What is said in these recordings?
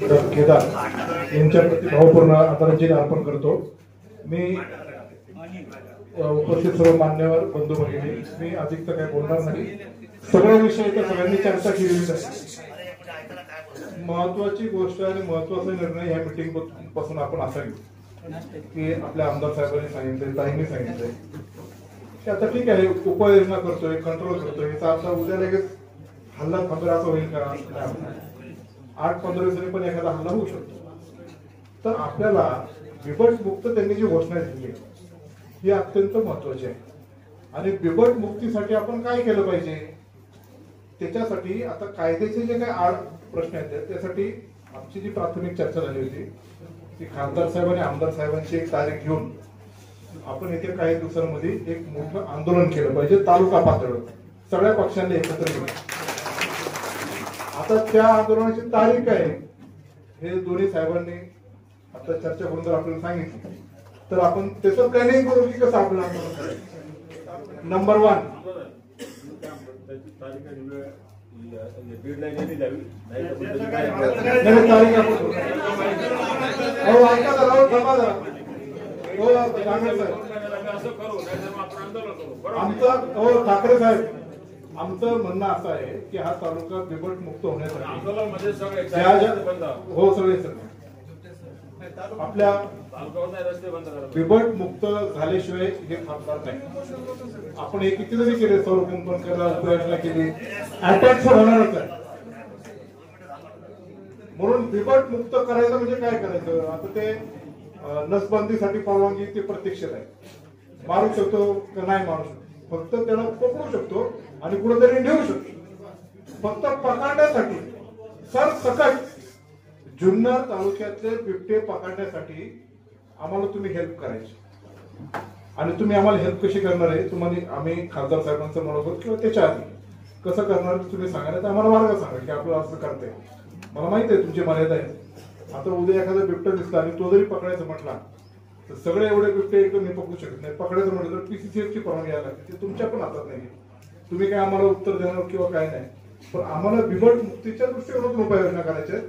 केदार यांच्या प्रति भावपूर्ण आदरांजली अर्पण करतो। मी उपस्थित सर्व मान्यवर बंधू भगिनी, मी अधिक तर काय बोलणार नाही। सगळे विषय तर सगळ्यांनी चर्चा केलेली आहे। महत्वाची गोष्ट आणि महत्वाचा निर्णय या मीटिंग पासून आपण असा घेऊ की आपल्या आमदार साहेबांनी सांगितले, ताईंनी सांगितले की आता ठीक आहे, उपाययोजना करतोय, कंट्रोल करतोय, आता उद्या लगेच हल्ला थांबेल असं होईल का? 8-15 दिवसांनी पण एखादा हल्ला होऊ शकतो। तर आपल्याला बिबट मुक्त त्यांनी जी घोषणा दिली ही अत्यंत महत्वाची आहे। आणि बिबट मुक्तीसाठी आपण काय केलं पाहिजे, त्याच्यासाठी आता कायद्याचे जे काही आड प्रश्न आहेत त्यासाठी आमची जी प्राथमिक चर्चा झाली होती ती खासदार साहेब आणि आमदार साहेबांची एक तारीख घेऊन आपण येत्या काही दिवसांमध्ये एक मोठं आंदोलन केलं पाहिजे तालुका पातळीवर, सगळ्या पक्षांनी एकत्र येऊन। आता त्या आंदोलनाची तारीख काय हे दोन्ही साहेबांनी आता चर्चा करून जर आपल्याला सांगितली तर आपण त्याचं प्लॅनिंग करू की कसं आपलं आंदोलन करायचं। नंबर 1 ठाकरे साहेब, आमचं म्हणणं असं आहे की हा तालुका बिबट मुक्त होण्यासाठी हो सगळे आपल्या बिबट मुक्त झाल्याशिवाय हे थांबणार नाही। आपण हे किती जरी केले, सौर कुंपण करायला उपाययोजना केली, अटॅक होणारच आहे। म्हणून बिबट मुक्त करायचं म्हणजे काय करायचं, आता ते नसबंदीसाठी परवानगी ते प्रत्यक्षात आहे, मारू शकतो का नाही मारू शकतो, फक्त त्याला पकडू शकतो आणि कुठेतरी नेऊ शकतो। फक्त पकडण्यासाठी सरसकट जुन्नर तालुक्यातले बिबटे पकडण्यासाठी आम्हाला तुम्ही हेल्प करायची। आणि तुम्ही आम्हाला हेल्प कशी करणार आहे, तुम्हाला आम्ही खासदार साहेबांचं मनोगत किंवा त्याच्या आधी कसं करणार तुम्ही सांगा, तर आम्हाला मार्ग सांगा की आपलं असं करते। मला माहिती आहे तुमची मर्यादा आहे। आता उद्या एखादा बिबटा दिसला आणि तो जरी पकडायचं म्हटला तर सगळे एवढे बिबटे एकदम मी पकडू शकत नाही। पकडायचं म्हटलं तर PCCF ची परवानगी घ्यायला लागते, ते तुमच्या पण हातात नाही। तुम्ही काय आम्हाला उत्तर देणार किंवा काय नाही, पण आम्हाला बिबट मुक्तीच्या दृष्टिकोनातून उपाययोजना करायच्या आहेत।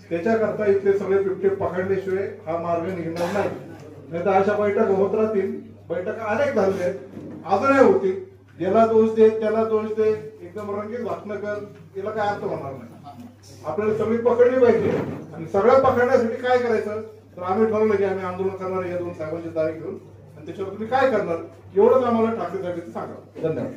त्याच्याकरता इथले सगळे बिबटे पकडल्याशिवाय हा मार्ग निघणार नाही। नाही तर अशा बैठका होत राहतील, बैठका अनेक झालेल्या आहेत, अजूनही होतील। याला दोष दे त्याला दोष दे, एकदम रंगीत भाषण कर, याला काय अर्थ होणार नाही। आपल्याला सगळी पकडली पाहिजे आणि सगळं पकडण्यासाठी काय करायचं तर आम्ही ठरवलं की आम्ही आंदोलन करणार या 2 साहेबांची तारीख घेऊन, आणि त्याच्यावर तुम्ही काय करणार एवढंच आम्हाला ठाकरे साहेबांचं सांगा। धन्यवाद।